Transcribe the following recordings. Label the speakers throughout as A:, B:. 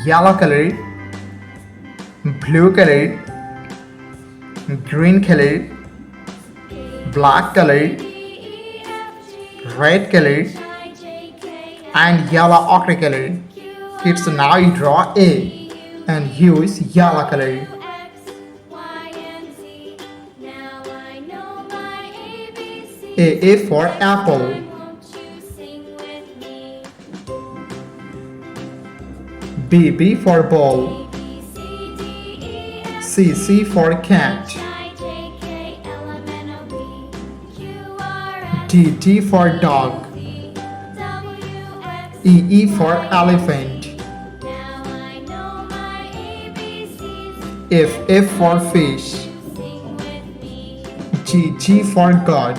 A: yellow color, blue color, green color, black color, red color, and yellow ochre color. Kids, now you draw A and use yellow color. A for apple. B for ball. C for cat. D for dog. E for elephant. F for fish. G for God.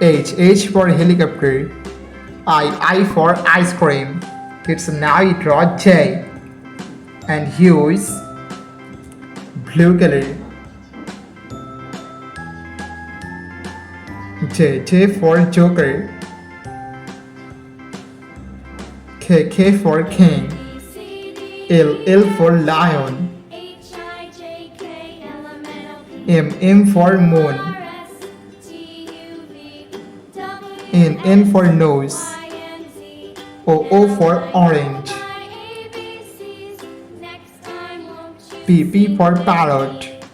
A: H for helicopter. I for ice cream. It's now you draw J and use blue color. J for joker. K for king. L for lion. M for moon. N for nose. O for orange. P for parrot.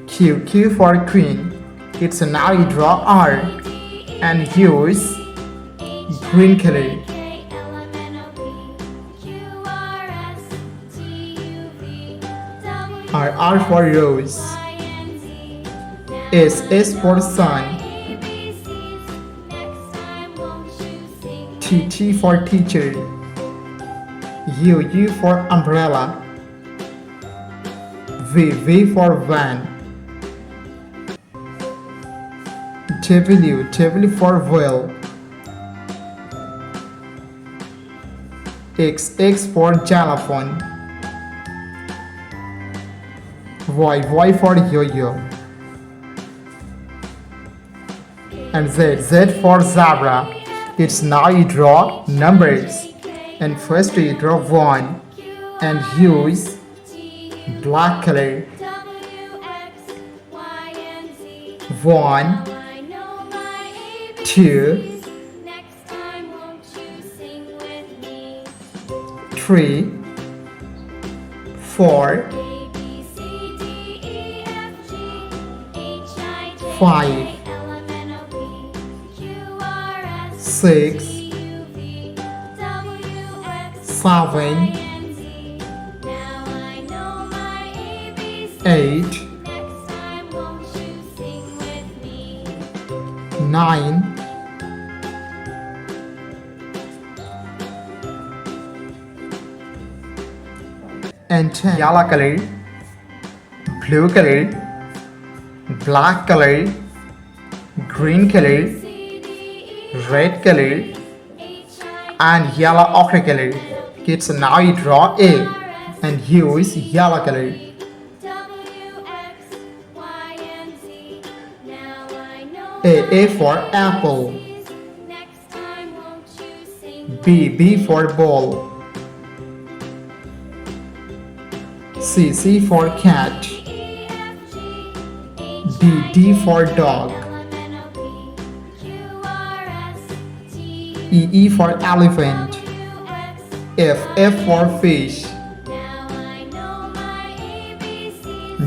A: Q for queen. It's now you draw R and use green color. R for rose. S for sun. T for teacher. U for umbrella. V for van. W for whale. X for xylophone. Y for yo-yo. And Z for zebra. It's now you draw numbers. And first you draw 1 and use black color. 1, 2, 3, 4, 5, 6, 7, 8, 9, and 10. Yellow color, blue color, black color, green color, red color, and yellow ochre color. Kids, now you draw A and use yellow color. A for apple. B for ball. C for cat. D for dog. E for elephant. F for fish.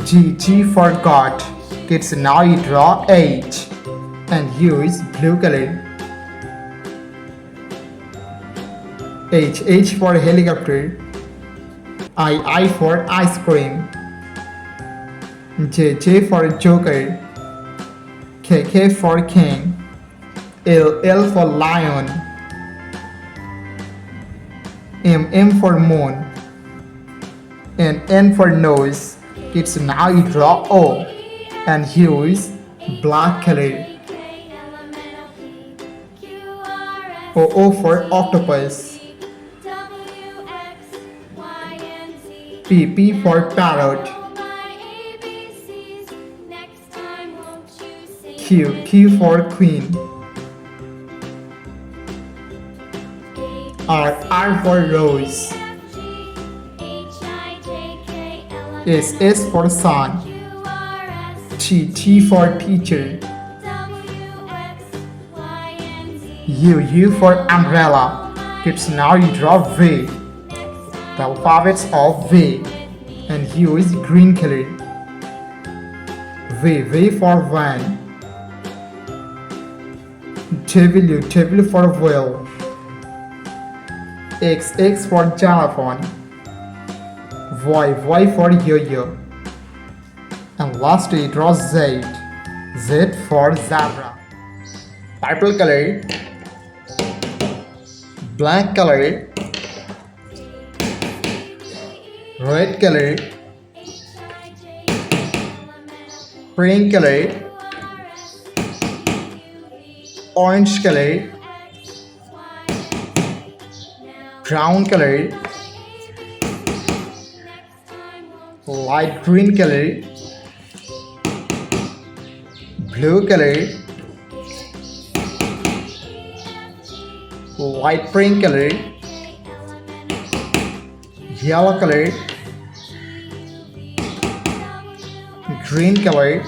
A: G for God. Kids, now you draw H and use blue color. H for helicopter. I for ice cream. J for joker. K for king. L for lion. M for moon. And N for nose. Kids, now you draw O and use black color. O for octopus. P for parrot. Q for queen. R for rose. S for sun. T for teacher. U for umbrella. Kids, now you draw V. The alphabets of V. And U is green color. V for van. W for whale. X for xylophone. Y for yo-yo. And lastly draw Z for zebra. Purple color, black color, red color, pink color, orange color, brown color, light green color, blue color, light pink color, yellow color, green color,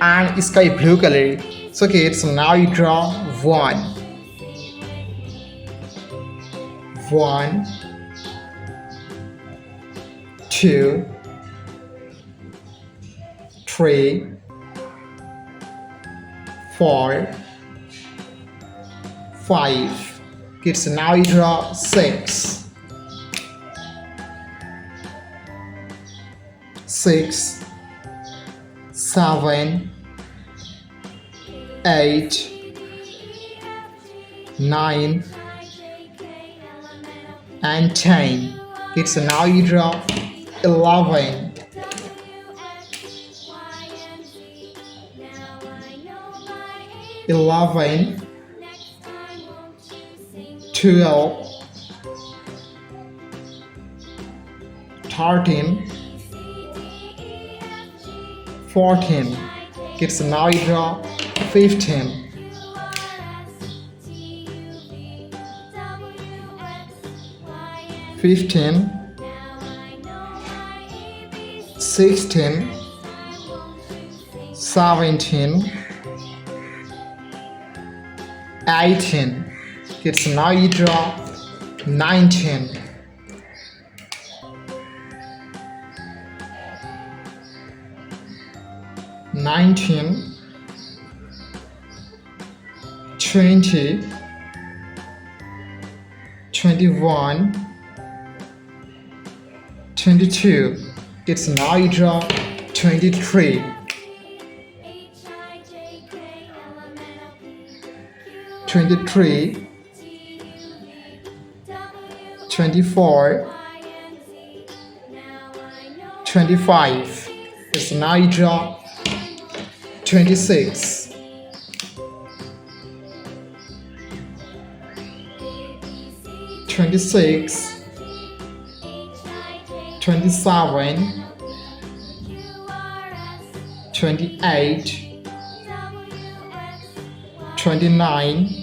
A: and sky blue color. So kids, now you draw one, 2, 3, 4, 5. Kids, now you draw 6, 7, 8, 9, and 10. Kids, now you draw 11, 12, 13, 14. Kids, now you draw 15, 16, 17, 18. Kids, now you draw 19, 20, 21, 22. Kids, now you draw 23, 24, 25. Kids, now you draw 26, 27, 28, 29,